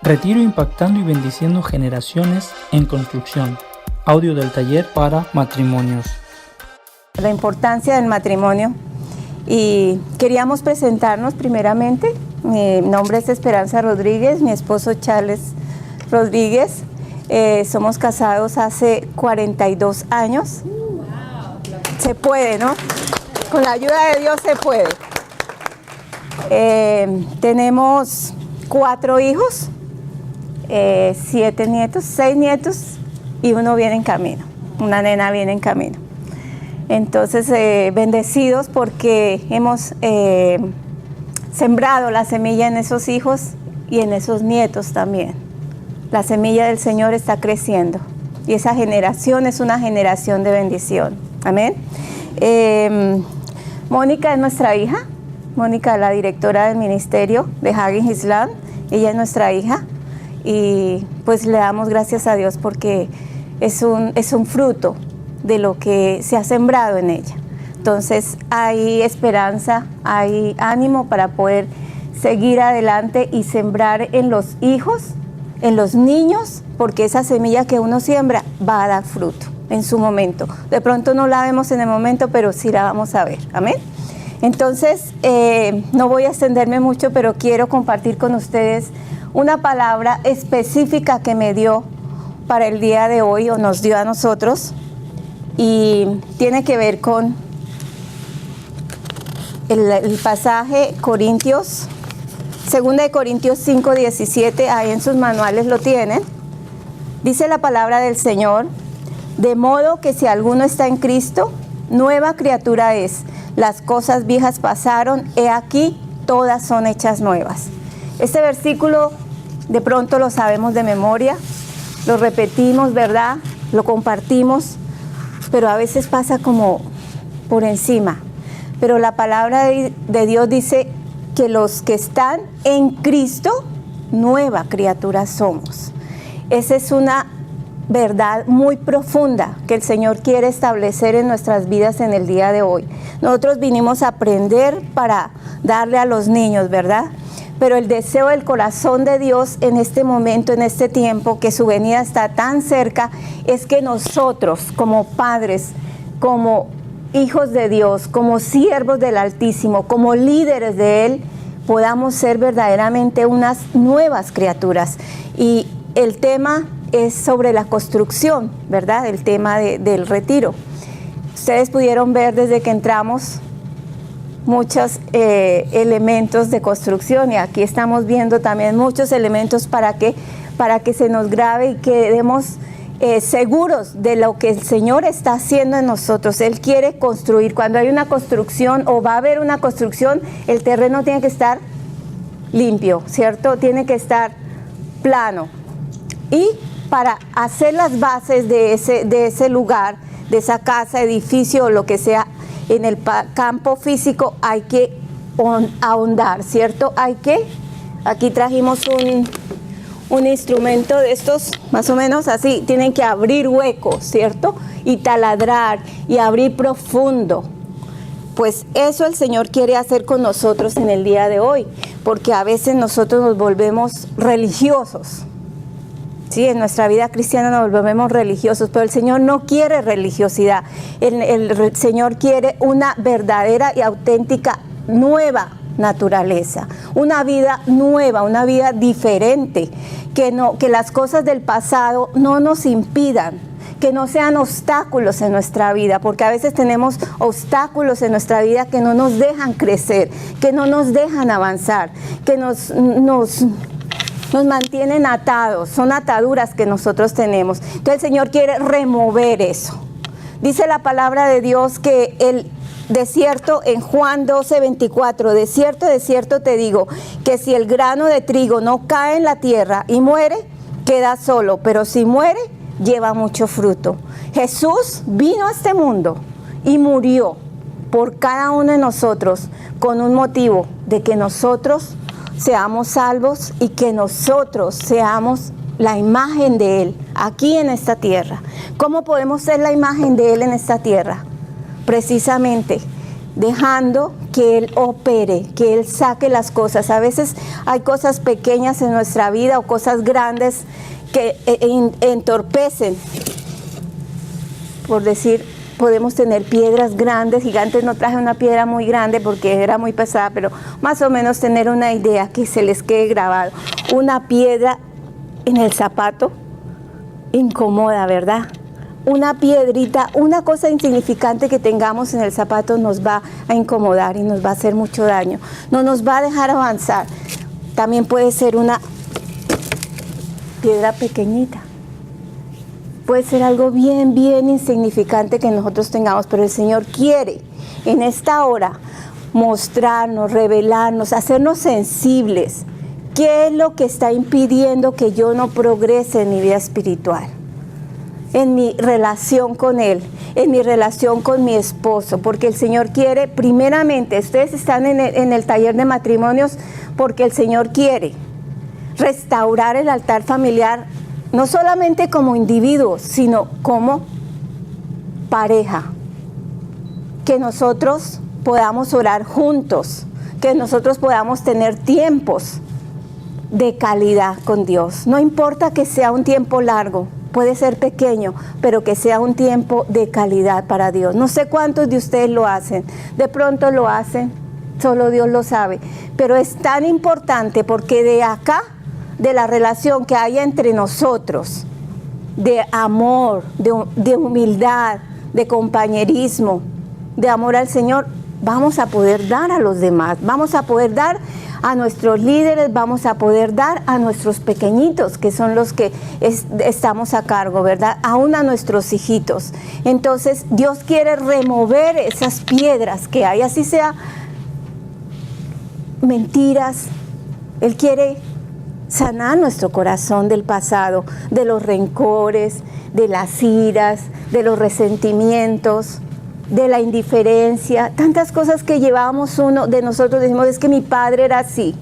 Retiro impactando y bendiciendo generaciones en construcción. Audio del taller para matrimonios. La importancia del matrimonio. Y queríamos presentarnos primeramente. Mi nombre es Esperanza Rodríguez, mi esposo Charles Rodríguez. Somos casados hace 42 años. Se puede, ¿no? Con la ayuda de Dios se puede. Tenemos 4 hijos, 7 nietos, 6 nietos y uno viene en camino, una nena viene en camino. Entonces, bendecidos porque hemos sembrado la semilla en esos hijos y en esos nietos también. La semilla del Señor está creciendo y esa generación es una generación de bendición. Amén. Mónica es nuestra hija. Mónica, la directora del ministerio de Hagin Islam, ella es nuestra hija y pues le damos gracias a Dios porque es un fruto de lo que se ha sembrado en ella. Entonces hay esperanza, hay ánimo para poder seguir adelante y sembrar en los hijos, en los niños, porque esa semilla que uno siembra va a dar fruto en su momento. De pronto no la vemos en el momento, pero sí la vamos a ver. Amén. Entonces, no voy a extenderme mucho, pero quiero compartir con ustedes una palabra específica que me dio para el día de hoy, o nos dio a nosotros, y tiene que ver con el pasaje Corintios, 2 de Corintios 5:17, ahí en sus manuales lo tienen. Dice la palabra del Señor: de modo que si alguno está en Cristo, nueva criatura es. Las cosas viejas pasaron, he aquí, todas son hechas nuevas. Este versículo de pronto lo sabemos de memoria, lo repetimos, ¿verdad? Lo compartimos, pero a veces pasa como por encima. Pero la palabra de Dios dice que los que están en Cristo, nueva criatura somos. Esa es una verdad muy profunda que el Señor quiere establecer en nuestras vidas en el día de hoy. Nosotros vinimos a aprender para darle a los niños, ¿verdad? Pero el deseo del corazón de Dios en este momento, en este tiempo, que su venida está tan cerca, es que nosotros como padres, como hijos de Dios, como siervos del Altísimo, como líderes de Él, podamos ser verdaderamente unas nuevas criaturas. Y el tema es sobre la construcción, ¿verdad? El tema del retiro. Ustedes pudieron ver desde que entramos muchos elementos de construcción y aquí estamos viendo también muchos elementos para que se nos grabe y quedemos seguros de lo que el Señor está haciendo en nosotros. Él quiere construir. Cuando hay una construcción o va a haber una construcción, el terreno tiene que estar limpio, ¿cierto? Tiene que estar plano. Y para hacer las bases de ese lugar, de esa casa, edificio o lo que sea, en el campo físico hay que ahondar, ¿cierto? Aquí trajimos un instrumento de estos, más o menos así, tienen que abrir huecos, ¿cierto? Y taladrar y abrir profundo. Pues eso el Señor quiere hacer con nosotros en el día de hoy, porque a veces nosotros nos volvemos religiosos. Sí, en nuestra vida cristiana nos volvemos religiosos, pero el Señor no quiere religiosidad. El Señor quiere una verdadera y auténtica nueva naturaleza, una vida nueva, una vida diferente, que las cosas del pasado no nos impidan, que no sean obstáculos en nuestra vida, porque a veces tenemos obstáculos en nuestra vida que no nos dejan crecer, que no nos dejan avanzar, que nos mantienen atados, son ataduras que nosotros tenemos. Entonces el Señor quiere remover eso. Dice la palabra de Dios que el desierto, en Juan 12:24, de cierto te digo, que si el grano de trigo no cae en la tierra y muere, queda solo, pero si muere, lleva mucho fruto. Jesús vino a este mundo y murió por cada uno de nosotros con un motivo de que nosotros seamos salvos y que nosotros seamos la imagen de Él aquí en esta tierra. ¿Cómo podemos ser la imagen de Él en esta tierra? Precisamente dejando que Él opere, que Él saque las cosas. A veces hay cosas pequeñas en nuestra vida o cosas grandes que entorpecen. Por decir, podemos tener piedras grandes, gigantes. No traje una piedra muy grande porque era muy pesada, pero más o menos tener una idea que se les quede grabado. Una piedra en el zapato incomoda, ¿verdad? Una piedrita, una cosa insignificante que tengamos en el zapato nos va a incomodar y nos va a hacer mucho daño. No nos va a dejar avanzar. También puede ser una piedra pequeñita. Puede ser algo bien insignificante que nosotros tengamos, pero el Señor quiere en esta hora mostrarnos, revelarnos, hacernos sensibles. ¿Qué es lo que está impidiendo que yo no progrese en mi vida espiritual? En mi relación con Él, en mi relación con mi esposo, porque el Señor quiere, primeramente, ustedes están en el taller de matrimonios porque el Señor quiere restaurar el altar familiar, no solamente como individuos, sino como pareja. Que nosotros podamos orar juntos, que nosotros podamos tener tiempos de calidad con Dios. No importa que sea un tiempo largo, puede ser pequeño, pero que sea un tiempo de calidad para Dios. No sé cuántos de ustedes lo hacen, de pronto lo hacen, solo Dios lo sabe, pero es tan importante porque de acá, de la relación que hay entre nosotros, de amor, de humildad, de compañerismo, de amor al Señor, vamos a poder dar a los demás, vamos a poder dar a nuestros líderes, vamos a poder dar a nuestros pequeñitos, que son los que estamos a cargo, ¿verdad? Aún a nuestros hijitos. Entonces, Dios quiere remover esas piedras que hay, así sea mentiras. Él quiere sanar nuestro corazón del pasado, de los rencores, de las iras, de los resentimientos, de la indiferencia, tantas cosas que llevábamos uno de nosotros. Decimos, es que mi padre era así,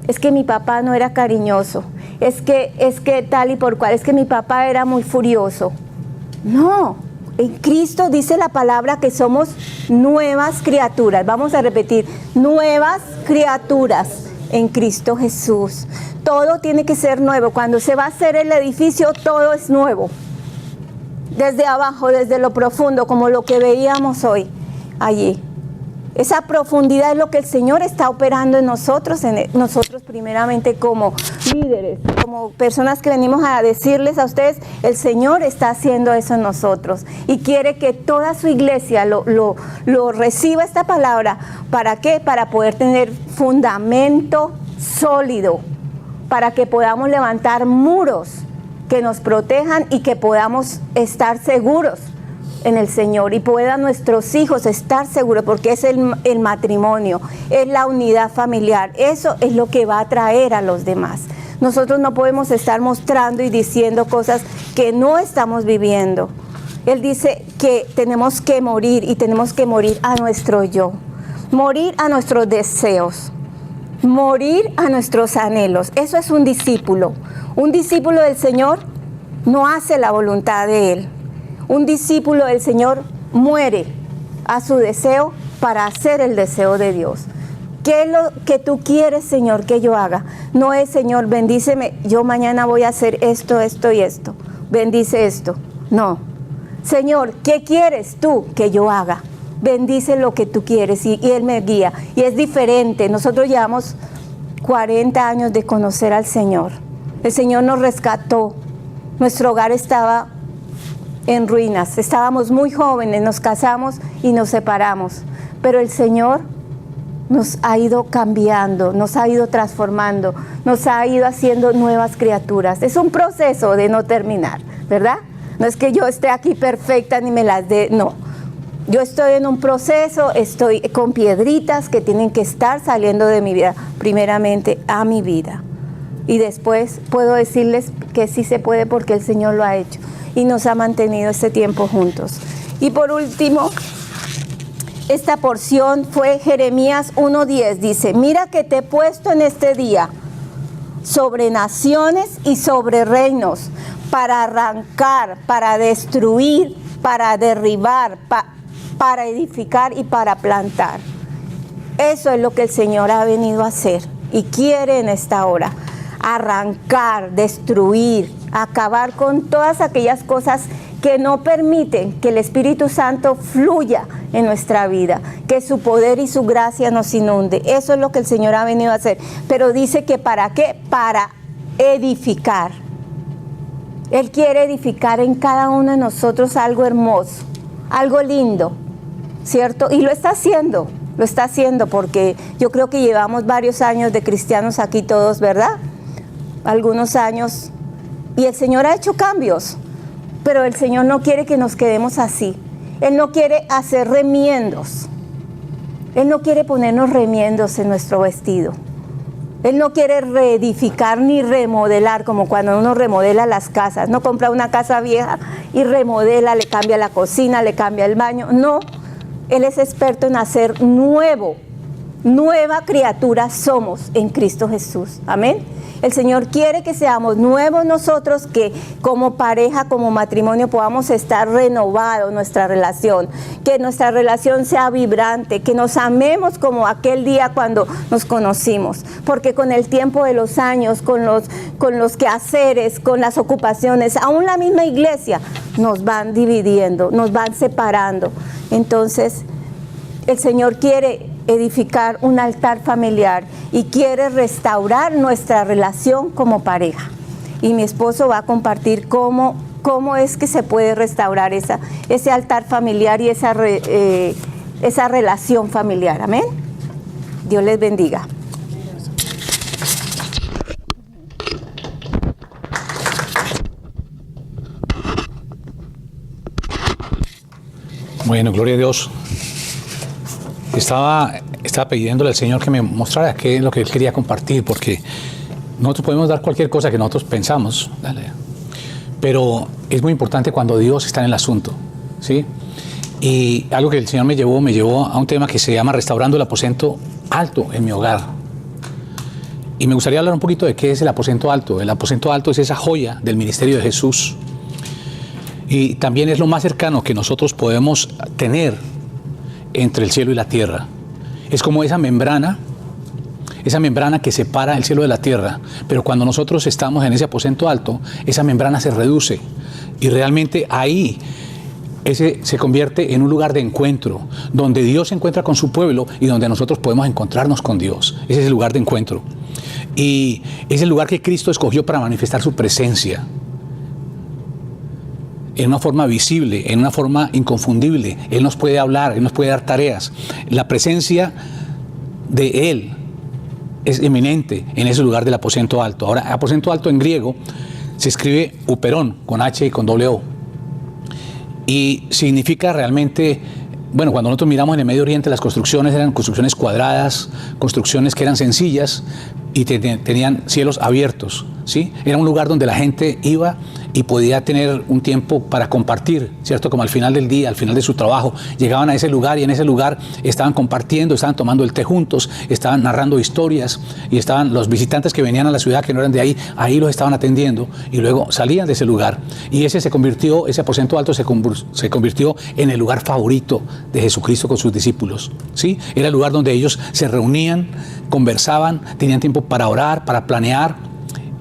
es que mi papá no era cariñoso, es que tal y por cual, es que mi papá era muy furioso. No, en Cristo dice la palabra que somos nuevas criaturas. Vamos a repetir, nuevas criaturas en Cristo Jesús. Todo tiene que ser nuevo. Cuando se va a hacer el edificio, todo es nuevo. Desde abajo, desde lo profundo, como lo que veíamos hoy, allí. Esa profundidad es lo que el Señor está operando en nosotros primeramente como líderes, como personas que venimos a decirles a ustedes, el Señor está haciendo eso en nosotros y quiere que toda su iglesia lo reciba esta palabra. ¿Para qué? Para poder tener fundamento sólido, para que podamos levantar muros que nos protejan y que podamos estar seguros en el Señor y puedan nuestros hijos estar seguros, porque es el matrimonio, es la unidad familiar. Eso es lo que va a atraer a los demás. Nosotros no podemos estar mostrando y diciendo cosas que no estamos viviendo. Él dice que tenemos que morir y tenemos que morir a nuestro yo, morir a nuestros deseos, morir a nuestros anhelos. Eso es un discípulo. Un discípulo del Señor no hace la voluntad de Él. Un discípulo del Señor muere a su deseo para hacer el deseo de Dios. ¿Qué es lo que tú quieres, Señor, que yo haga? No es, Señor, bendíceme, yo mañana voy a hacer esto, esto y esto. Bendice esto. No. Señor, ¿qué quieres tú que yo haga? Bendice lo que tú quieres y Él me guía. Y es diferente. Nosotros llevamos 40 años de conocer al Señor. El Señor nos rescató. Nuestro hogar estaba en ruinas. Estábamos muy jóvenes, nos casamos y nos separamos. Pero el Señor nos ha ido cambiando, nos ha ido transformando, nos ha ido haciendo nuevas criaturas. Es un proceso de no terminar, ¿verdad? No es que yo esté aquí perfecta ni me las dé, no. Yo estoy en un proceso, estoy con piedritas que tienen que estar saliendo de mi vida, primeramente a mi vida. Y después puedo decirles que sí se puede porque el Señor lo ha hecho y nos ha mantenido este tiempo juntos. Y por último, esta porción fue Jeremías 1:10. Dice, mira que te he puesto en este día sobre naciones y sobre reinos, para arrancar, para destruir, para derribar, para edificar y para plantar. Eso es lo que el Señor ha venido a hacer y quiere en esta hora. Arrancar, destruir, acabar con todas aquellas cosas que no permiten que el Espíritu Santo fluya en nuestra vida, que su poder y su gracia nos inunde. Eso es lo que el Señor ha venido a hacer. Pero dice que ¿para qué? Para edificar. Él quiere edificar en cada uno de nosotros algo hermoso, algo lindo, ¿cierto? Y lo está haciendo porque yo creo que llevamos varios años de cristianos aquí todos, ¿verdad? Algunos años, y el Señor ha hecho cambios, pero el Señor no quiere que nos quedemos así. Él no quiere hacer remiendos. Él no quiere ponernos remiendos en nuestro vestido. Él no quiere reedificar ni remodelar, como cuando uno remodela las casas. No compra una casa vieja y remodela, le cambia la cocina, le cambia el baño. No, Él es experto en hacer nuevo. Nueva criatura somos en Cristo Jesús. Amén. El Señor quiere que seamos nuevos nosotros, que como pareja, como matrimonio podamos estar renovados nuestra relación, que nuestra relación sea vibrante, que nos amemos como aquel día cuando nos conocimos, porque con el tiempo de los años, con los quehaceres, con las ocupaciones, aún la misma iglesia nos van dividiendo, nos van separando. Entonces, el Señor quiere edificar un altar familiar y quiere restaurar nuestra relación como pareja. Y mi esposo va a compartir cómo es que se puede restaurar ese altar familiar y esa relación familiar. Amén. Dios les bendiga. Bueno, gloria a Dios. Estaba pidiéndole al Señor que me mostrara qué es lo que Él quería compartir, porque nosotros podemos dar cualquier cosa que nosotros pensamos, pero es muy importante cuando Dios está en el asunto, ¿sí? Y algo que el Señor me llevó a un tema que se llama restaurando el aposento alto en mi hogar. Y me gustaría hablar un poquito de qué es el aposento alto. El aposento alto es esa joya del ministerio de Jesús. Y también es lo más cercano que nosotros podemos tener entre el cielo y la tierra. Es como esa membrana que separa el cielo de la tierra, pero cuando nosotros estamos en ese aposento alto, esa membrana se reduce y realmente ahí ese se convierte en un lugar de encuentro, donde Dios se encuentra con su pueblo y donde nosotros podemos encontrarnos con Dios. Ese es el lugar de encuentro y es el lugar que Cristo escogió para manifestar su presencia en una forma visible, en una forma inconfundible. Él nos puede hablar, Él nos puede dar tareas. La presencia de Él es eminente en ese lugar del aposento alto. Ahora, aposento alto en griego se escribe uperón, con H y con doble O. Y significa realmente, bueno, cuando nosotros miramos en el Medio Oriente, las construcciones eran construcciones cuadradas, construcciones que eran sencillas y tenían cielos abiertos, ¿sí? Era un lugar donde la gente iba y podía tener un tiempo para compartir, ¿cierto? Como al final del día, al final de su trabajo, llegaban a ese lugar y en ese lugar estaban compartiendo, estaban tomando el té juntos, estaban narrando historias y estaban los visitantes que venían a la ciudad que no eran de ahí los estaban atendiendo y luego salían de ese lugar. Y ese aposento alto se convirtió en el lugar favorito de Jesucristo con sus discípulos, ¿sí? Era el lugar donde ellos se reunían, conversaban, tenían tiempo para orar, para planear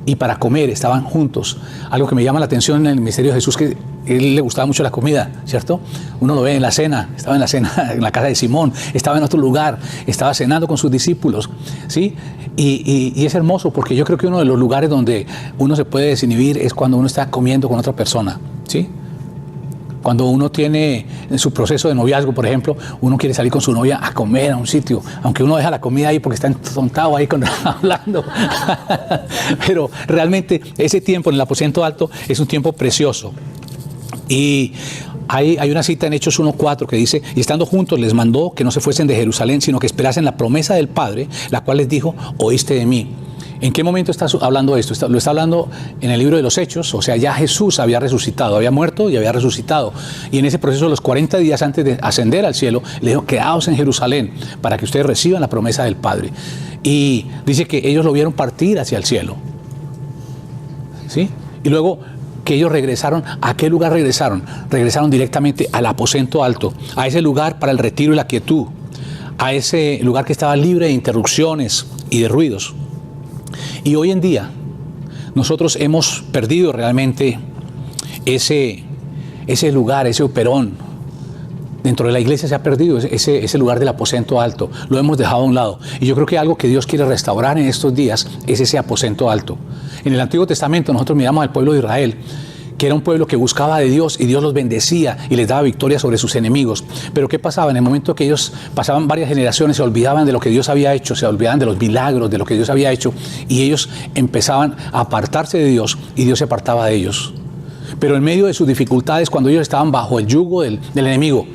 y para comer, estaban juntos. Algo que me llama la atención en el ministerio de Jesús, que a él le gustaba mucho la comida, ¿cierto? Uno lo ve en la cena, estaba en la cena en la casa de Simón, estaba en otro lugar, estaba cenando con sus discípulos, ¿sí? Y es hermoso porque yo creo que uno de los lugares donde uno se puede desinhibir es cuando uno está comiendo con otra persona, ¿sí? Cuando uno tiene en su proceso de noviazgo, por ejemplo, uno quiere salir con su novia a comer a un sitio, aunque uno deja la comida ahí porque está entontado ahí hablando. Pero realmente ese tiempo en el aposento alto es un tiempo precioso. Y hay una cita en Hechos 1:4 que dice: y estando juntos les mandó que no se fuesen de Jerusalén, sino que esperasen la promesa del Padre, la cual les dijo: oíste de mí. ¿En qué momento está hablando esto? Lo está hablando en el libro de los Hechos, o sea, ya Jesús había resucitado, había muerto y había resucitado. Y en ese proceso, los 40 días antes de ascender al cielo, le dijo: quedaos en Jerusalén para que ustedes reciban la promesa del Padre. Y dice que ellos lo vieron partir hacia el cielo, ¿sí? Y luego que ellos regresaron, ¿a qué lugar regresaron? Regresaron directamente al aposento alto, a ese lugar para el retiro y la quietud, a ese lugar que estaba libre de interrupciones y de ruidos. Y hoy en día nosotros hemos perdido realmente ese lugar, ese operón. Dentro de la iglesia se ha perdido ese lugar del aposento alto. Lo hemos dejado a un lado. Y yo creo que algo que Dios quiere restaurar en estos días es ese aposento alto. En el Antiguo Testamento nosotros miramos al pueblo de Israel, que era un pueblo que buscaba de Dios y Dios los bendecía y les daba victoria sobre sus enemigos. Pero ¿qué pasaba? En el momento que ellos pasaban varias generaciones, se olvidaban de lo que Dios había hecho, se olvidaban de los milagros, de lo que Dios había hecho, y ellos empezaban a apartarse de Dios y Dios se apartaba de ellos. Pero en medio de sus dificultades, cuando ellos estaban bajo el yugo del enemigo,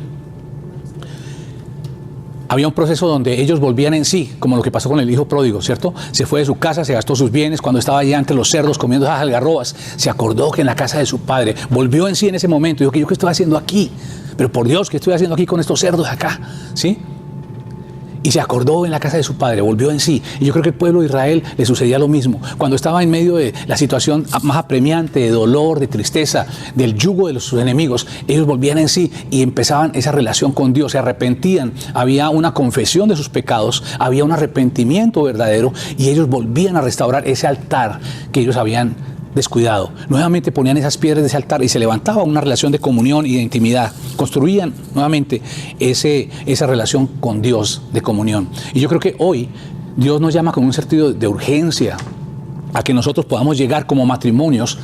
había un proceso donde ellos volvían en sí, como lo que pasó con el hijo pródigo, ¿cierto? Se fue de su casa, se gastó sus bienes, cuando estaba allá entre los cerdos comiendo esas algarrobas, se acordó que en la casa de su padre, volvió en sí en ese momento, dijo, ¿yo qué estoy haciendo aquí? Pero por Dios, ¿qué estoy haciendo aquí con estos cerdos acá? ¿Sí? Y se acordó en la casa de su padre, volvió en sí. Y yo creo que al pueblo de Israel le sucedía lo mismo. Cuando estaba en medio de la situación más apremiante, de dolor, de tristeza, del yugo de sus enemigos, ellos volvían en sí y empezaban esa relación con Dios, se arrepentían. Había una confesión de sus pecados, había un arrepentimiento verdadero y ellos volvían a restaurar ese altar que ellos habían descuidado. Nuevamente ponían esas piedras de ese altar y se levantaba una relación de comunión y de intimidad. Construían nuevamente esa relación con Dios de comunión. Y yo creo que hoy Dios nos llama con un sentido de urgencia a que nosotros podamos llegar como matrimonios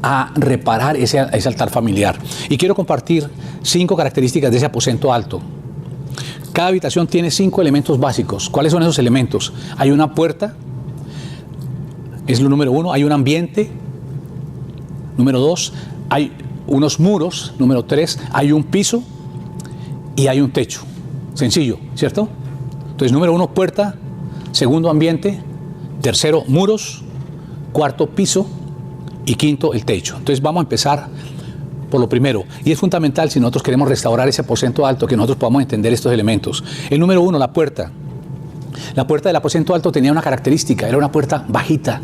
a reparar ese altar familiar. Y quiero compartir 5 características de ese aposento alto. Cada habitación tiene 5 elementos básicos. ¿Cuáles son esos elementos? Hay una puerta, es lo número 1, hay un ambiente. Número 2, hay unos muros. Número 3, hay un piso y hay un techo. Sencillo, ¿cierto? Entonces, número 1, puerta. Segundo, ambiente. Tercero, muros. Cuarto, piso. Y quinto, el techo. Entonces, vamos a empezar por lo primero. Y es fundamental si nosotros queremos restaurar ese aposento alto, que nosotros podamos entender estos elementos. El número 1, la puerta. La puerta del aposento alto tenía una característica, era una puerta bajita.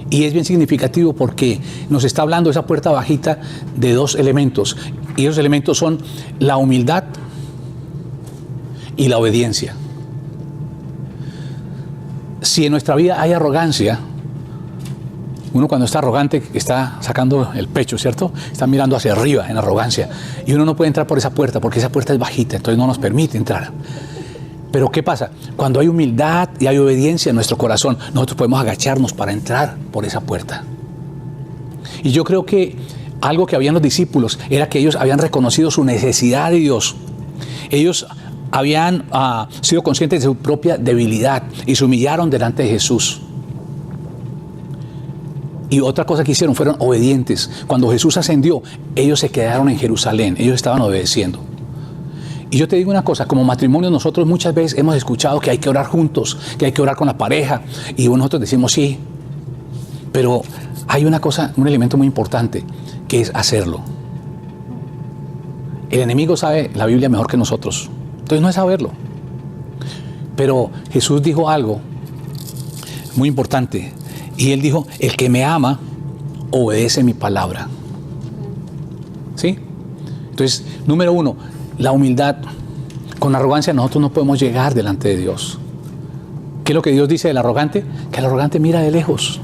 Y es bien significativo porque nos está hablando esa puerta bajita de 2 elementos. Y esos elementos son la humildad y la obediencia. Si en nuestra vida hay arrogancia, uno cuando está arrogante está sacando el pecho, ¿cierto? Está mirando hacia arriba en arrogancia. Y uno no puede entrar por esa puerta porque esa puerta es bajita, entonces no nos permite entrar. Pero ¿qué pasa? Cuando hay humildad y hay obediencia en nuestro corazón, nosotros podemos agacharnos para entrar por esa puerta. Y yo creo que algo que habían los discípulos era que ellos habían reconocido su necesidad de Dios. Ellos habían sido conscientes de su propia debilidad y se humillaron delante de Jesús. Y otra cosa que hicieron, fueron obedientes. Cuando Jesús ascendió, ellos se quedaron en Jerusalén, ellos estaban obedeciendo. Y yo te digo una cosa, como matrimonio nosotros muchas veces hemos escuchado que hay que orar juntos, que hay que orar con la pareja, y nosotros decimos sí, pero hay una cosa, un elemento muy importante, que es hacerlo. El enemigo sabe la Biblia mejor que nosotros, entonces no es saberlo. Pero Jesús dijo algo muy importante, y Él dijo, el que me ama, obedece mi palabra. ¿Sí? Entonces, número 1, la humildad. Con arrogancia nosotros no podemos llegar delante de Dios. ¿Qué es lo que Dios dice del arrogante? Que el arrogante mira de lejos.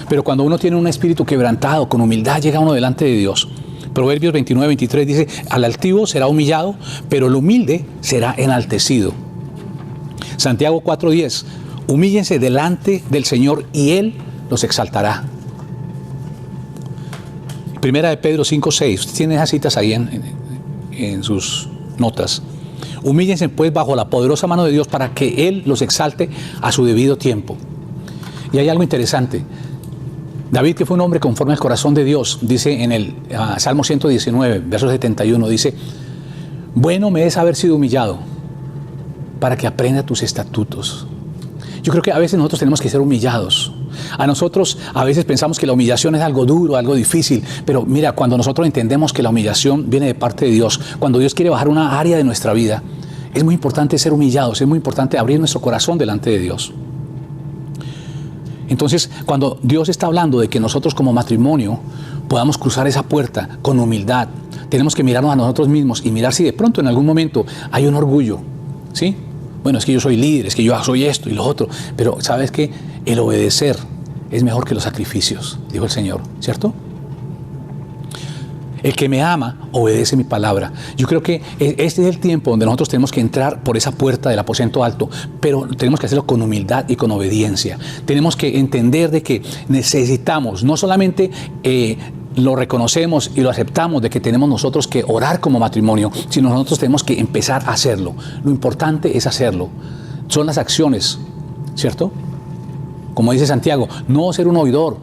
Pero cuando uno tiene un espíritu quebrantado, con humildad, llega uno delante de Dios. Proverbios 29-23 dice, al altivo será humillado, pero el humilde será enaltecido. Santiago 4:10, humíllense delante del Señor y Él los exaltará. Primera de Pedro 5:6, usted tiene esas citas ahí en sus notas. Humíllense pues bajo la poderosa mano de Dios para que Él los exalte a su debido tiempo. Y hay algo interesante. David, que fue un hombre conforme al corazón de Dios, dice en el Salmo 119, verso 71, dice, bueno me es haber sido humillado para que aprenda tus estatutos. Yo creo que a veces nosotros tenemos que ser humillados. A nosotros a veces pensamos que la humillación es algo duro, algo difícil, pero mira, cuando nosotros entendemos que la humillación viene de parte de Dios, cuando Dios quiere bajar una área de nuestra vida, es muy importante ser humillados, es muy importante abrir nuestro corazón delante de Dios. Entonces, cuando Dios está hablando de que nosotros como matrimonio podamos cruzar esa puerta con humildad, tenemos que mirarnos a nosotros mismos y mirar si de pronto en algún momento hay un orgullo, ¿sí? Bueno, es que yo soy líder, es que yo soy esto y lo otro, pero ¿sabes qué? El obedecer es mejor que los sacrificios, dijo el Señor, ¿cierto? El que me ama, obedece mi palabra. Yo creo que este es el tiempo donde nosotros tenemos que entrar por esa puerta del aposento alto, pero tenemos que hacerlo con humildad y con obediencia. Tenemos que entender de que necesitamos, no solamente lo reconocemos y lo aceptamos de que tenemos nosotros que orar como matrimonio, sino nosotros tenemos que empezar a hacerlo. Lo importante es hacerlo. Son las acciones, ¿cierto? Como dice Santiago, no ser un oidor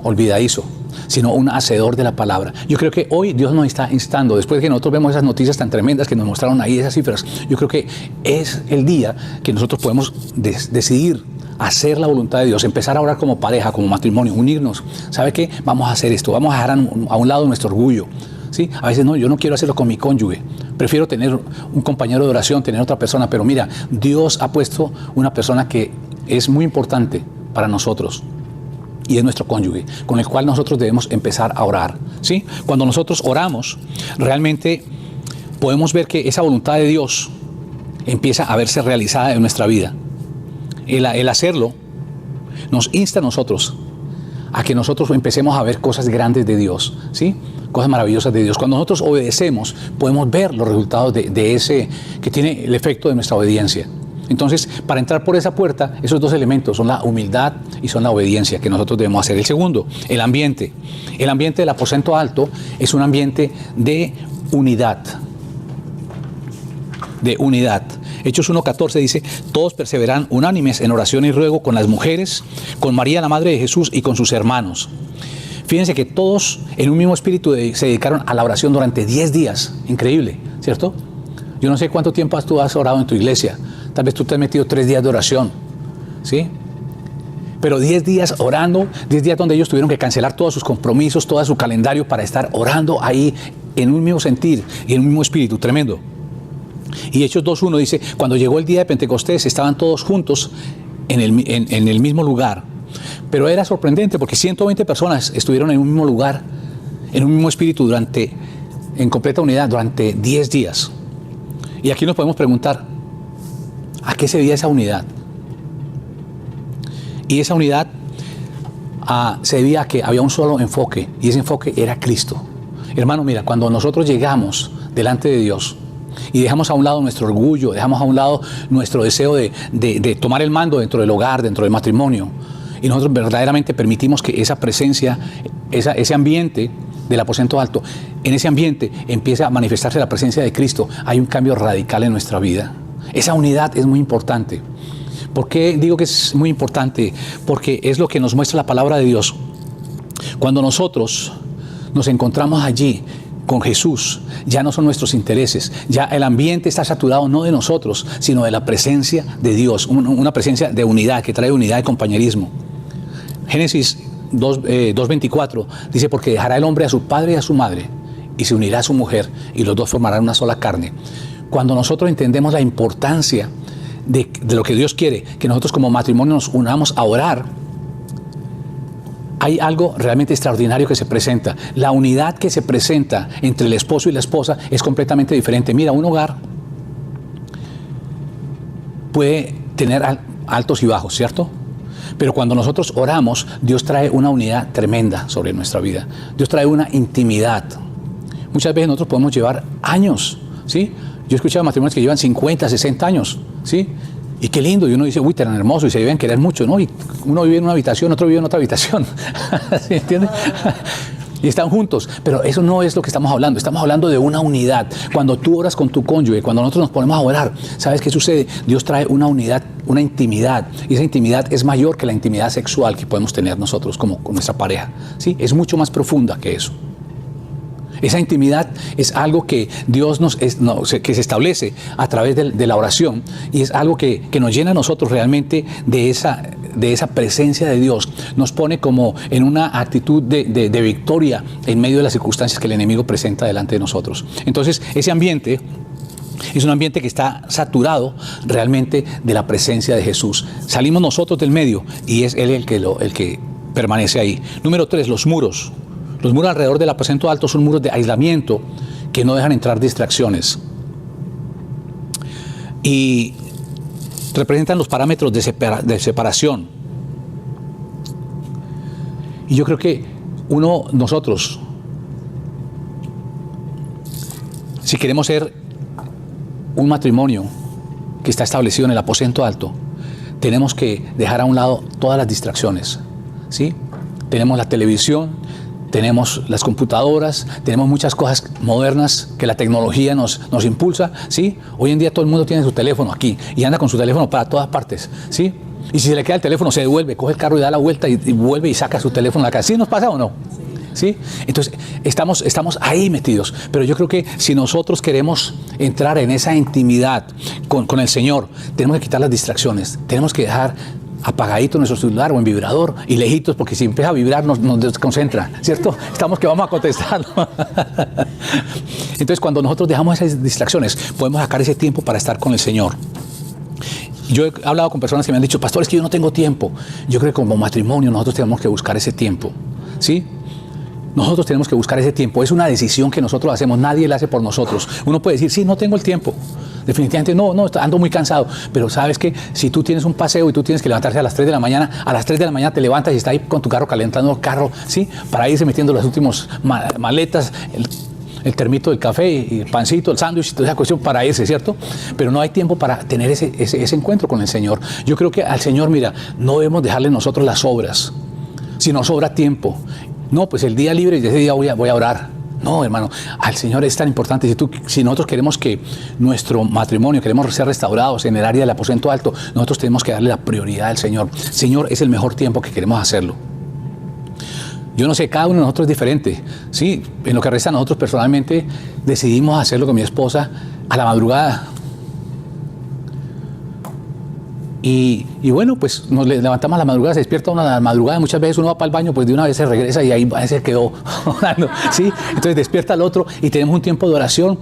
olvidadizo, sino un hacedor de la palabra. Yo creo que hoy Dios nos está instando, después de que nosotros vemos esas noticias tan tremendas que nos mostraron ahí, esas cifras, yo creo que es el día que nosotros podemos decidir hacer la voluntad de Dios, empezar a orar como pareja, como matrimonio, unirnos. ¿Sabe qué? Vamos a hacer esto, vamos a dejar a un lado nuestro orgullo, ¿sí? A veces no, yo no quiero hacerlo con mi cónyuge, prefiero tener un compañero de oración, tener otra persona, pero mira, Dios ha puesto una persona que es muy importante para nosotros, y es nuestro cónyuge, con el cual nosotros debemos empezar a orar, ¿sí? Cuando nosotros oramos, realmente podemos ver que esa voluntad de Dios empieza a verse realizada en nuestra vida. El hacerlo nos insta a nosotros a que nosotros empecemos a ver cosas grandes de Dios, ¿sí? Cosas maravillosas de Dios. Cuando nosotros obedecemos, podemos ver los resultados de ese, que tiene el efecto de nuestra obediencia. Entonces, para entrar por esa puerta, esos dos elementos son la humildad y son la obediencia que nosotros debemos hacer. El segundo, el ambiente. El ambiente del aposento alto es un ambiente de unidad. De unidad. Hechos 1:14 dice, todos perseveran unánimes en oración y ruego con las mujeres, con María la Madre de Jesús y con sus hermanos. Fíjense que todos en un mismo espíritu se dedicaron a la oración durante 10 días. Increíble, ¿cierto? Yo no sé cuánto tiempo tú has orado en tu iglesia. Tal vez tú te has metido 3 días de oración, ¿sí? Pero 10 días orando, 10 días donde ellos tuvieron que cancelar todos sus compromisos, todo su calendario para estar orando ahí en un mismo sentir y en un mismo espíritu, tremendo. Y Hechos 2:1 dice, cuando llegó el día de Pentecostés estaban todos juntos en el mismo lugar. Pero era sorprendente porque 120 personas estuvieron en un mismo lugar, en un mismo espíritu en completa unidad durante 10 días. Y aquí nos podemos preguntar, ¿a qué se debía esa unidad? Y esa unidad se debía a que había un solo enfoque, y ese enfoque era Cristo. Hermano, mira, cuando nosotros llegamos delante de Dios y dejamos a un lado nuestro orgullo, dejamos a un lado nuestro deseo de tomar el mando dentro del hogar, dentro del matrimonio, y nosotros verdaderamente permitimos que esa presencia, ese ambiente del aposento alto, en ese ambiente empieza a manifestarse la presencia de Cristo, hay un cambio radical en nuestra vida. Esa unidad es muy importante. ¿Por qué digo que es muy importante? Porque es lo que nos muestra la palabra de Dios. Cuando nosotros nos encontramos allí con Jesús, ya no son nuestros intereses, ya el ambiente está saturado no de nosotros, sino de la presencia de Dios, una presencia de unidad, que trae unidad y compañerismo. Génesis 2:24 dice, porque dejará el hombre a su padre y a su madre, y se unirá a su mujer, y los dos formarán una sola carne. Cuando nosotros entendemos la importancia de lo que Dios quiere, que nosotros como matrimonio nos unamos a orar, hay algo realmente extraordinario que se presenta. La unidad que se presenta entre el esposo y la esposa es completamente diferente. Mira, un hogar puede tener altos y bajos, ¿cierto? Pero cuando nosotros oramos, Dios trae una unidad tremenda sobre nuestra vida. Dios trae una intimidad. Muchas veces nosotros podemos llevar años, ¿sí? Yo he escuchado matrimonios que llevan 50, 60 años, ¿sí? Y qué lindo, y uno dice, uy, tan hermoso, y se deben querer mucho, ¿no? Y uno vive en una habitación, otro vive en otra habitación, ¿sí entiende? Y están juntos, pero eso no es lo que estamos hablando de una unidad. Cuando tú oras con tu cónyuge, cuando nosotros nos ponemos a orar, ¿sabes qué sucede? Dios trae una unidad, una intimidad, y esa intimidad es mayor que la intimidad sexual que podemos tener nosotros como con nuestra pareja, ¿sí? Es mucho más profunda que eso. Esa intimidad es algo que Dios que se establece a través de la oración, y es algo que nos llena a nosotros realmente de esa presencia de Dios. Nos pone como en una actitud de victoria en medio de las circunstancias que el enemigo presenta delante de nosotros. Entonces, ese ambiente es un ambiente que está saturado realmente de la presencia de Jesús. Salimos nosotros del medio y es Él el que permanece ahí. Número 3, los muros. Los muros alrededor del aposento alto son muros de aislamiento que no dejan entrar distracciones. Y representan los parámetros de separación. Y yo creo que nosotros, si queremos ser un matrimonio que está establecido en el aposento alto, tenemos que dejar a un lado todas las distracciones, ¿sí? Tenemos la televisión, tenemos las computadoras, tenemos muchas cosas modernas que la tecnología nos impulsa, ¿sí? Hoy en día todo el mundo tiene su teléfono aquí y anda con su teléfono para todas partes, ¿sí? Y si se le queda el teléfono, se devuelve, coge el carro y da la vuelta y vuelve y saca su teléfono a la casa. ¿Sí nos pasa o no? ¿Sí? Entonces, estamos ahí metidos. Pero yo creo que si nosotros queremos entrar en esa intimidad con el Señor, tenemos que quitar las distracciones. Tenemos que dejar apagadito nuestro celular o en vibrador y lejitos, porque si empieza a vibrar nos desconcentra, ¿cierto? Estamos que vamos a contestarlo. Entonces, cuando nosotros dejamos esas distracciones, podemos sacar ese tiempo para estar con el Señor. Yo he hablado con personas que me han dicho, pastor, es que yo no tengo tiempo. Yo creo que como matrimonio nosotros tenemos que buscar ese tiempo, ¿sí? Nosotros tenemos que buscar ese tiempo. Es una decisión que nosotros hacemos, nadie la hace por nosotros. Uno puede decir, sí, no tengo el tiempo. Definitivamente no, ando muy cansado. Pero sabes que si tú tienes un paseo y tú tienes que levantarte a las 3 de la mañana, a las 3 de la mañana te levantas y estás ahí con tu carro calentando el carro, ¿sí? Para irse metiendo las últimas maletas, el termito del café y el pancito, el sándwich, toda esa cuestión para irse, ¿cierto? Pero no hay tiempo para tener ese encuentro con el Señor. Yo creo que al Señor, mira, no debemos dejarle nosotros las obras. Si nos sobra tiempo, no, pues el día libre y ese día voy a orar. No, hermano, al Señor es tan importante. Si nosotros queremos que nuestro matrimonio, queremos ser restaurados en el área del aposento alto, nosotros tenemos que darle la prioridad al Señor. Señor, es el mejor tiempo que queremos hacerlo. Yo no sé, cada uno de nosotros es diferente, ¿sí? En lo que resta, nosotros personalmente decidimos hacerlo con mi esposa a la madrugada. Y bueno, pues nos levantamos a la madrugada, se despierta uno a la madrugada, muchas veces uno va para el baño, pues de una vez se regresa y ahí se quedó orando, ¿sí? Entonces despierta al otro y tenemos un tiempo de oración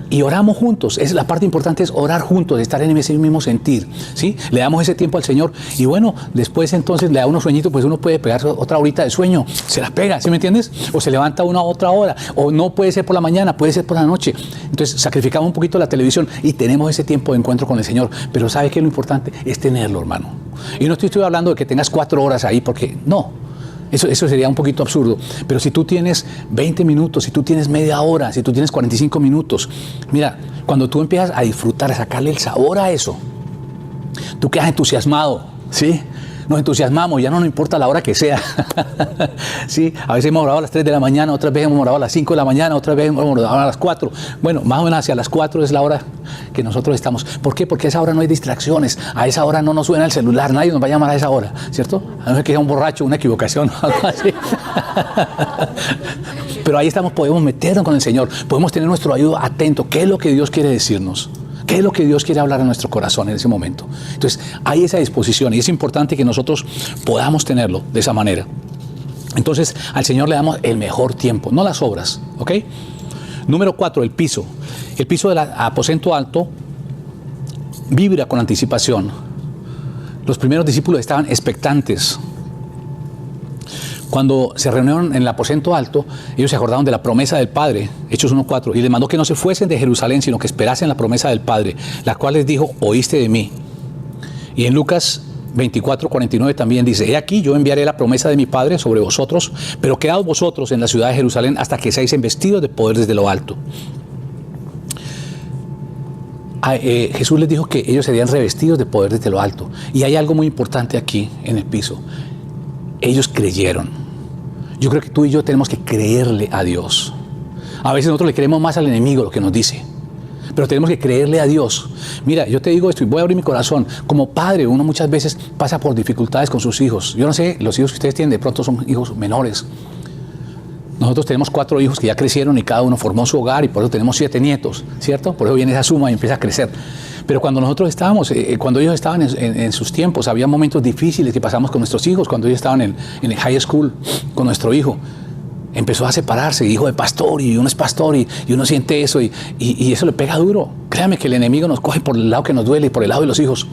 y oramos juntos. La parte importante es orar juntos, estar en ese mismo sentir, ¿sí? Le damos ese tiempo al Señor y bueno, después entonces le da unos sueñitos, pues uno puede pegarse otra horita de sueño, se la pega, ¿sí me entiendes? O se levanta una otra hora, o no puede ser por la mañana, puede ser por la noche. Entonces sacrificamos un poquito la televisión y tenemos ese tiempo de encuentro con el Señor. Pero ¿sabe qué es lo importante? Es tenerlo, hermano. Y no estoy hablando de que tengas 4 horas ahí, porque no, eso sería un poquito absurdo. Pero si tú tienes 20 minutos, si tú tienes media hora, si tú tienes 45 minutos, mira, cuando tú empiezas a disfrutar, a sacarle el sabor a eso, tú quedas entusiasmado, ¿sí? Nos entusiasmamos, ya no nos importa la hora que sea. Sí, a veces hemos orado a las 3 de la mañana, otras veces hemos orado a las 5 de la mañana, otras veces hemos orado a las 4. Bueno, más o menos hacia las 4 es la hora que nosotros estamos. ¿Por qué? Porque a esa hora no hay distracciones, a esa hora no nos suena el celular, nadie nos va a llamar a esa hora, ¿cierto? A no ser que sea un borracho, una equivocación o algo así. Pero ahí estamos, podemos meternos con el Señor, podemos tener nuestro oído atento. ¿Qué es lo que Dios quiere decirnos? ¿Qué es lo que Dios quiere hablar a nuestro corazón en ese momento? Entonces, hay esa disposición y es importante que nosotros podamos tenerlo de esa manera. Entonces, al Señor le damos el mejor tiempo, no las obras, ¿ok? Número 4, el piso. El piso del aposento alto vibra con anticipación. Los primeros discípulos estaban expectantes. Cuando se reunieron en el aposento alto, ellos se acordaron de la promesa del Padre, Hechos 1:4, y les mandó que no se fuesen de Jerusalén, sino que esperasen la promesa del Padre, la cual les dijo, oíste de mí. Y en Lucas 24:49 también dice, he aquí, yo enviaré la promesa de mi Padre sobre vosotros, pero quedaos vosotros en la ciudad de Jerusalén hasta que seáis investidos de poder desde lo alto. Jesús les dijo que ellos serían revestidos de poder desde lo alto. Y hay algo muy importante aquí en el piso. Ellos creyeron. Yo creo que tú y yo tenemos que creerle a Dios. A veces nosotros le creemos más al enemigo lo que nos dice, pero tenemos que creerle a Dios. Mira, yo te digo esto y voy a abrir mi corazón. Como padre, uno muchas veces pasa por dificultades con sus hijos. Yo no sé, los hijos que ustedes tienen de pronto son hijos menores. Nosotros tenemos 4 hijos que ya crecieron y cada uno formó su hogar y por eso tenemos 7 nietos, ¿cierto? Por eso viene esa suma y empieza a crecer. Pero cuando nosotros estábamos, cuando ellos estaban en sus tiempos, había momentos difíciles que pasamos con nuestros hijos. Cuando ellos estaban en el high school con nuestro hijo, empezó a separarse, hijo de pastor, y uno es pastor, y uno siente eso, y eso le pega duro. Créame que el enemigo nos coge por el lado que nos duele y por el lado de los hijos.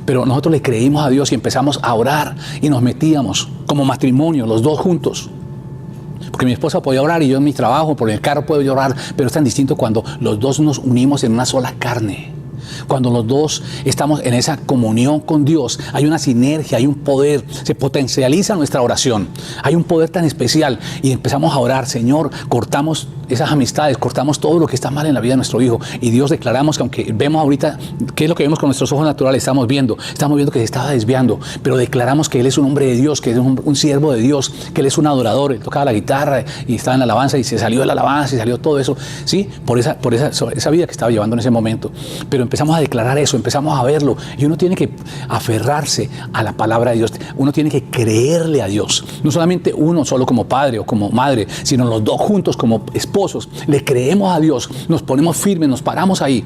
Pero nosotros le creímos a Dios y empezamos a orar y nos metíamos como matrimonio, los dos juntos. Porque mi esposa podía orar y yo en mi trabajo, por el carro puedo orar, pero es tan distinto cuando los dos nos unimos en una sola carne. Cuando los dos estamos en esa comunión con Dios, hay una sinergia, hay un poder, se potencializa nuestra oración. Hay un poder tan especial y empezamos a orar, Señor, cortamos esas amistades, cortamos todo lo que está mal en la vida de nuestro hijo. Y Dios, declaramos que aunque vemos ahorita, ¿qué es lo que vemos con nuestros ojos naturales? Estamos viendo que se estaba desviando, pero declaramos que Él es un hombre de Dios, que es un siervo de Dios, que Él es un adorador. Él tocaba la guitarra y estaba en la alabanza y se salió de la alabanza y salió todo eso, ¿sí? Por esa vida que estaba llevando en ese momento. Pero empezamos a declarar eso, empezamos a verlo. Y uno tiene que aferrarse a la palabra de Dios. Uno tiene que creerle a Dios. No solamente uno solo como padre o como madre, sino los dos juntos como esposos. Le creemos a Dios, nos ponemos firmes, nos paramos ahí.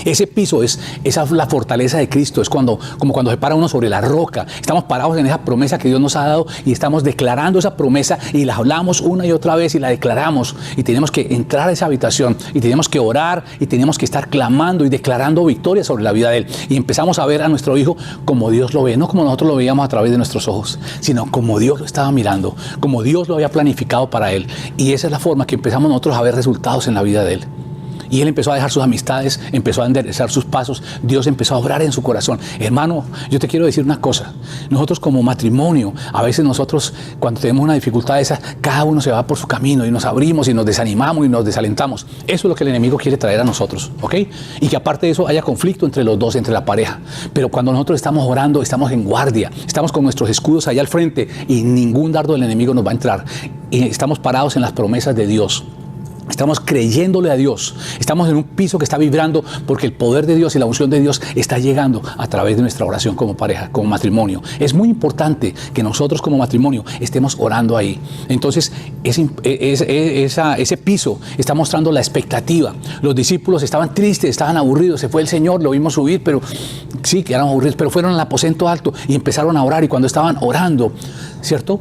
Ese piso esa es la fortaleza de Cristo. Es como cuando se para uno sobre la roca. Estamos parados en esa promesa que Dios nos ha dado y estamos declarando esa promesa y la hablamos una y otra vez y la declaramos. Y tenemos que entrar a esa habitación y tenemos que orar y tenemos que estar clamando y declarando victoria sobre la vida de Él. Y empezamos a ver a nuestro hijo como Dios lo ve, no como nosotros lo veíamos a través de nuestros ojos, sino como Dios lo estaba mirando, como Dios lo había planificado para Él. Y esa es la forma que empezamos nosotros a ver resultados en la vida de Él. Y él empezó a dejar sus amistades, empezó a enderezar sus pasos. Dios empezó a obrar en su corazón. Hermano, yo te quiero decir una cosa. Nosotros como matrimonio, a veces nosotros cuando tenemos una dificultad de esa, cada uno se va por su camino y nos abrimos y nos desanimamos y nos desalentamos. Eso es lo que el enemigo quiere traer a nosotros, ¿ok? Y que aparte de eso haya conflicto entre los dos, entre la pareja. Pero cuando nosotros estamos orando, estamos en guardia, estamos con nuestros escudos allá al frente y ningún dardo del enemigo nos va a entrar. Y estamos parados en las promesas de Dios. Estamos creyéndole a Dios, estamos en un piso que está vibrando porque el poder de Dios y la unción de Dios está llegando a través de nuestra oración como pareja, como matrimonio. Es muy importante que nosotros como matrimonio estemos orando ahí. Entonces, ese piso está mostrando la expectativa. Los discípulos estaban tristes, estaban aburridos, se fue el Señor, lo vimos subir, pero sí, quedaron aburridos, pero fueron al aposento alto y empezaron a orar y cuando estaban orando, ¿cierto?,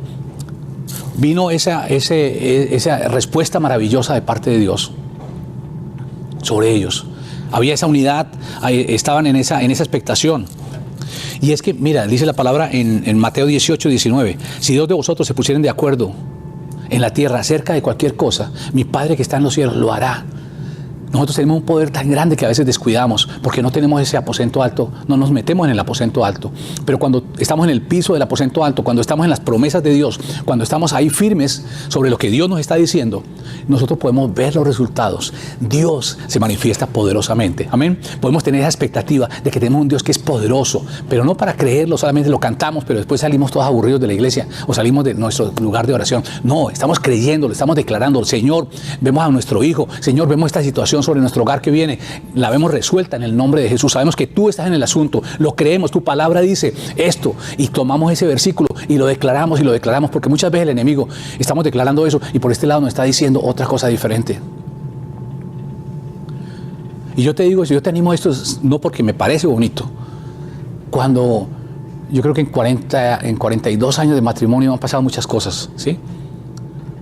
vino esa respuesta maravillosa de parte de Dios sobre ellos. Había esa unidad, estaban en esa expectación. Y es que, mira, dice la palabra en Mateo 18, 19, si dos de vosotros se pusieren de acuerdo en la tierra acerca de cualquier cosa, mi Padre que está en los cielos lo hará. Nosotros tenemos un poder tan grande que a veces descuidamos porque no tenemos ese aposento alto, no nos metemos en el aposento alto. Pero cuando estamos en el piso del aposento alto, cuando estamos en las promesas de Dios, cuando estamos ahí firmes sobre lo que Dios nos está diciendo, nosotros podemos ver los resultados. Dios se manifiesta poderosamente. Amén. Podemos tener esa expectativa de que tenemos un Dios que es poderoso, pero no para creerlo, solamente lo cantamos, pero después salimos todos aburridos de la iglesia o salimos de nuestro lugar de oración. No, estamos creyéndolo, estamos declarando, Señor, vemos a nuestro hijo, Señor, vemos esta situación sobre nuestro hogar que viene, la vemos resuelta en el nombre de Jesús. Sabemos que tú estás en el asunto, lo creemos, tu palabra dice esto y tomamos ese versículo y lo declaramos porque muchas veces el enemigo estamos declarando eso y por este lado nos está diciendo otra cosa diferente. Y yo te digo, si yo te animo a esto, no porque me parece bonito. Cuando yo creo que en 42 años de matrimonio han pasado muchas cosas, ¿sí?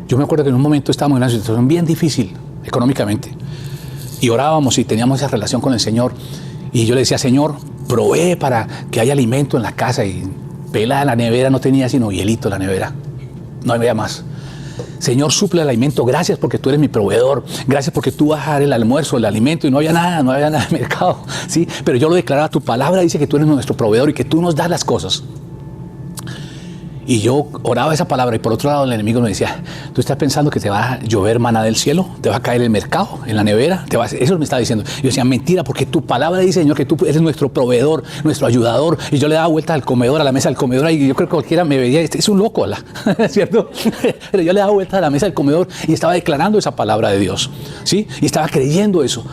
Yo me acuerdo que en un momento estábamos en una situación bien difícil económicamente y orábamos y teníamos esa relación con el Señor y yo le decía, Señor, provee para que haya alimento en la casa y pela la nevera, no tenía sino hielito la nevera, no había más. Señor, suple el alimento, gracias porque tú eres mi proveedor, gracias porque tú vas a dar el almuerzo, el alimento y no había nada en el mercado, ¿sí? Pero yo lo declaraba, tu palabra dice que tú eres nuestro proveedor y que tú nos das las cosas. Y yo oraba esa palabra y por otro lado el enemigo me decía, ¿tú estás pensando que te va a llover maná del cielo? ¿Te va a caer el mercado, en la nevera? Eso me estaba diciendo. Yo decía, mentira, porque tu palabra dice, Señor, que tú eres nuestro proveedor, nuestro ayudador. Y yo le daba vueltas al comedor, a la mesa del comedor y yo creo que cualquiera me veía, es un loco, ¿cierto? Pero yo le daba vueltas a la mesa del comedor y estaba declarando esa palabra de Dios, ¿sí? Y estaba creyendo eso.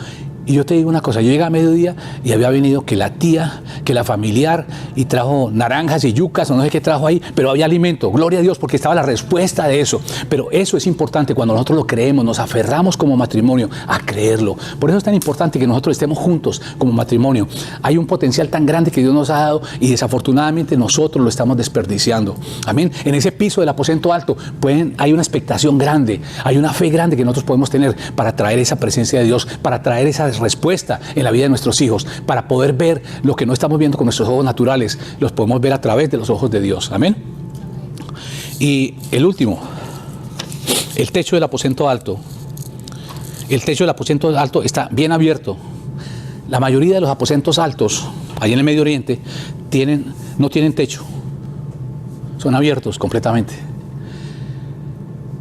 Y yo te digo una cosa, yo llegué a mediodía y había venido que la tía, que la familiar, y trajo naranjas y yucas, o no sé qué trajo ahí, pero había alimento, gloria a Dios, porque estaba la respuesta de eso. Pero eso es importante, cuando nosotros lo creemos, nos aferramos como matrimonio a creerlo. Por eso es tan importante que nosotros estemos juntos como matrimonio. Hay un potencial tan grande que Dios nos ha dado y desafortunadamente nosotros lo estamos desperdiciando. Amén. En ese piso del aposento alto hay una expectación grande, hay una fe grande que nosotros podemos tener para traer esa presencia de Dios, para traer esa respuesta en la vida de nuestros hijos, para poder ver lo que no estamos viendo con nuestros ojos naturales, los podemos ver a través de los ojos de Dios. Amén. Y el último, el techo del aposento alto está bien abierto. La mayoría de los aposentos altos, allá en el Medio Oriente, no tienen techo. Son abiertos completamente.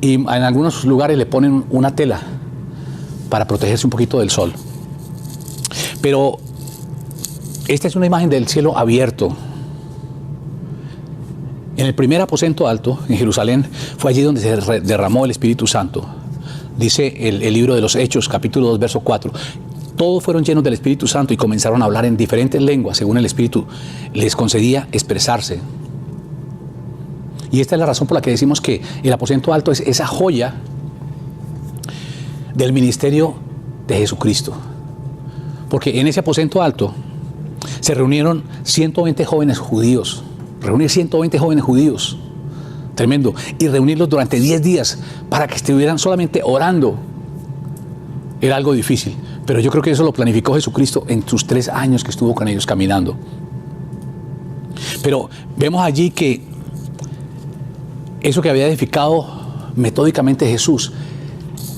Y en algunos lugares le ponen una tela para protegerse un poquito del sol. Pero esta es una imagen del cielo abierto. En el primer aposento alto, en Jerusalén, fue allí donde se derramó el Espíritu Santo. Dice el libro de los Hechos, capítulo 2, verso 4. Todos fueron llenos del Espíritu Santo y comenzaron a hablar en diferentes lenguas, según el Espíritu les concedía expresarse. Y esta es la razón por la que decimos que el aposento alto es esa joya del ministerio de Jesucristo. Porque en ese aposento alto se reunieron 120 jóvenes judíos. Reunir 120 jóvenes judíos. Tremendo. Y reunirlos durante 10 días para que estuvieran solamente orando. Era algo difícil. Pero yo creo que eso lo planificó Jesucristo en sus 3 años que estuvo con ellos caminando. Pero vemos allí que eso que había edificado metódicamente Jesús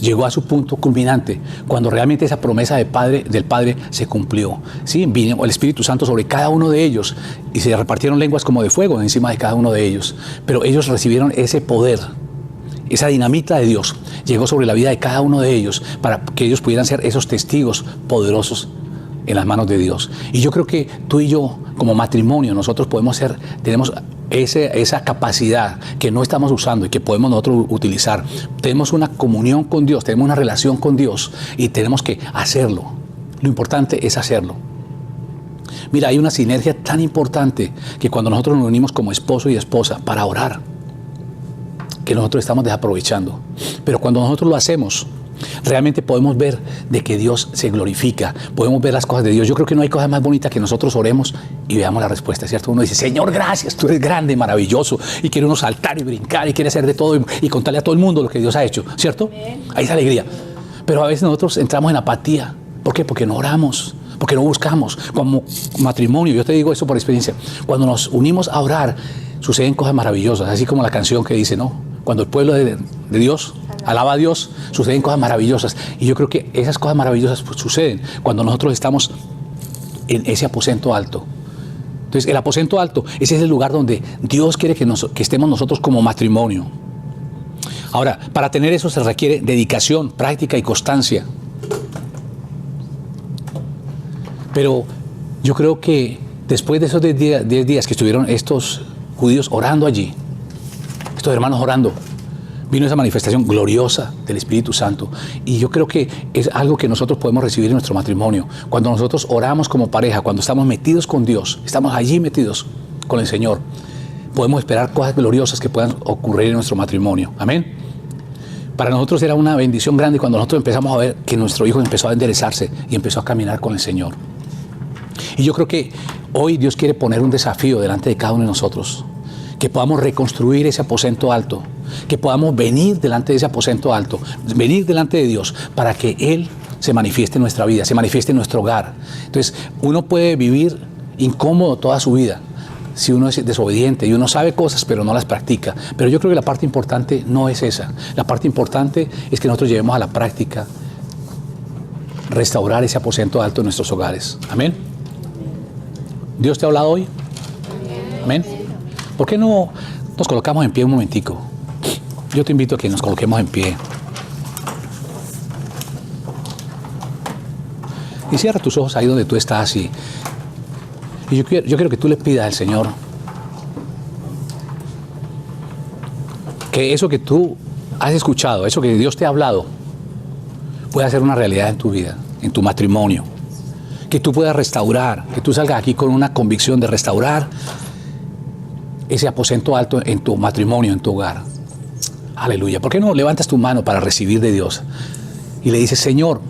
llegó a su punto culminante cuando realmente esa promesa del Padre se cumplió. Sí, vino el Espíritu Santo sobre cada uno de ellos y se repartieron lenguas como de fuego encima de cada uno de ellos. Pero ellos recibieron ese poder, esa dinamita de Dios llegó sobre la vida de cada uno de ellos para que ellos pudieran ser esos testigos poderosos en las manos de Dios. Y yo creo que tú y yo, como matrimonio, nosotros tenemos esa capacidad que no estamos usando y que podemos nosotros utilizar. Tenemos una comunión con Dios, tenemos una relación con Dios y tenemos que hacerlo. Lo importante es hacerlo. Mira, hay una sinergia tan importante que cuando nosotros nos unimos como esposo y esposa para orar, que nosotros estamos desaprovechando. Pero cuando nosotros lo hacemos, realmente podemos ver de que Dios se glorifica, podemos ver las cosas de Dios. Yo creo que no hay cosa más bonita que nosotros oremos y veamos la respuesta, ¿cierto? Uno dice, Señor, gracias, tú eres grande, maravilloso, y quiere uno saltar y brincar y quiere hacer de todo y contarle a todo el mundo lo que Dios ha hecho, ¿cierto? Hay esa alegría. Pero a veces nosotros entramos en apatía. ¿Por qué? Porque no oramos, porque no buscamos. Como matrimonio, yo te digo eso por experiencia, cuando nos unimos a orar, suceden cosas maravillosas, así como la canción que dice, ¿no? Cuando el pueblo de Dios alaba a Dios, suceden cosas maravillosas. Y yo creo que esas cosas maravillosas suceden cuando nosotros estamos en ese aposento alto. Entonces, el aposento alto, ese es el lugar donde Dios quiere que estemos nosotros como matrimonio. Ahora, para tener eso se requiere dedicación, práctica y constancia. Pero yo creo que después de esos 10 días que estuvieron estos judíos orando allí, estos hermanos orando, vino esa manifestación gloriosa del Espíritu Santo. Y yo creo que es algo que nosotros podemos recibir en nuestro matrimonio. Cuando nosotros oramos como pareja, cuando estamos metidos con Dios, estamos allí metidos con el Señor, podemos esperar cosas gloriosas que puedan ocurrir en nuestro matrimonio. Amén. Para nosotros era una bendición grande cuando nosotros empezamos a ver que nuestro hijo empezó a enderezarse y empezó a caminar con el Señor. Y yo creo que hoy Dios quiere poner un desafío delante de cada uno de nosotros. Que podamos reconstruir ese aposento alto, que podamos venir delante de ese aposento alto, venir delante de Dios para que Él se manifieste en nuestra vida, se manifieste en nuestro hogar. Entonces, uno puede vivir incómodo toda su vida si uno es desobediente y uno sabe cosas pero no las practica. Pero yo creo que la parte importante no es esa. La parte importante es que nosotros llevemos a la práctica restaurar ese aposento alto en nuestros hogares. Amén. ¿Dios te ha hablado hoy? Amén. ¿Por qué no nos colocamos en pie un momentico? Yo te invito a que nos coloquemos en pie. Y cierra tus ojos ahí donde tú estás. Y yo quiero que tú le pidas al Señor que eso que tú has escuchado, eso que Dios te ha hablado, pueda ser una realidad en tu vida, en tu matrimonio. Que tú puedas restaurar, que tú salgas aquí con una convicción de restaurar ese aposento alto en tu matrimonio, en tu hogar. Aleluya. ¿Por qué no levantas tu mano para recibir de Dios? Y le dices, Señor,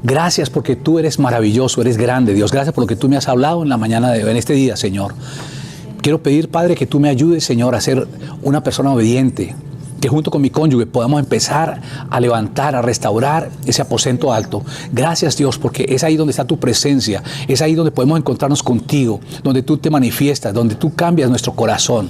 gracias porque tú eres maravilloso, eres grande, Dios. Gracias por lo que tú me has hablado en la mañana en este día, Señor. Quiero pedir, Padre, que tú me ayudes, Señor, a ser una persona obediente. Que junto con mi cónyuge podamos empezar a levantar, a restaurar ese aposento alto. Gracias, Dios, porque es ahí donde está tu presencia, es ahí donde podemos encontrarnos contigo, donde tú te manifiestas, donde tú cambias nuestro corazón.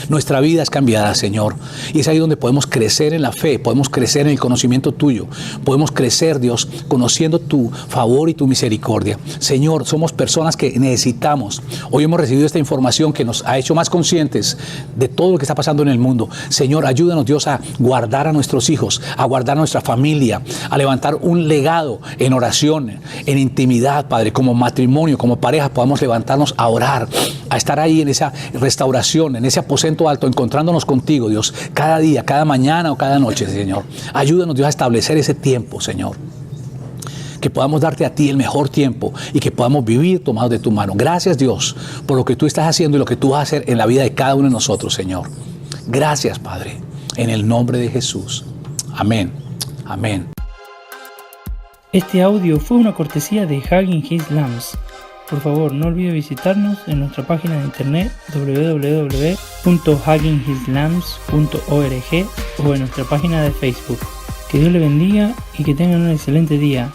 Nuestra vida es cambiada, Señor. Y es ahí donde podemos crecer en la fe, podemos crecer en el conocimiento tuyo. Podemos crecer, Dios, conociendo tu favor y tu misericordia. Señor, somos personas que necesitamos. Hoy hemos recibido esta información que nos ha hecho más conscientes de todo lo que está pasando en el mundo. Señor, ayúdanos, Dios, a guardar a nuestros hijos, a guardar a nuestra familia, a levantar un legado en oración, en intimidad, Padre, como matrimonio, como pareja, podamos levantarnos a orar, a estar ahí en esa restauración, en ese aposento alto, encontrándonos contigo, Dios, cada día, cada mañana o cada noche, Señor. Ayúdanos, Dios, a establecer ese tiempo, Señor. Que podamos darte a ti el mejor tiempo y que podamos vivir tomados de tu mano. Gracias, Dios, por lo que tú estás haciendo y lo que tú vas a hacer en la vida de cada uno de nosotros, Señor. Gracias, Padre, en el nombre de Jesús. Amén. Amén. Este audio fue una cortesía de Hugging His Lambs. Por favor, no olvide visitarnos en nuestra página de internet www.hugginghislambs.org o en nuestra página de Facebook. Que Dios le bendiga y que tengan un excelente día.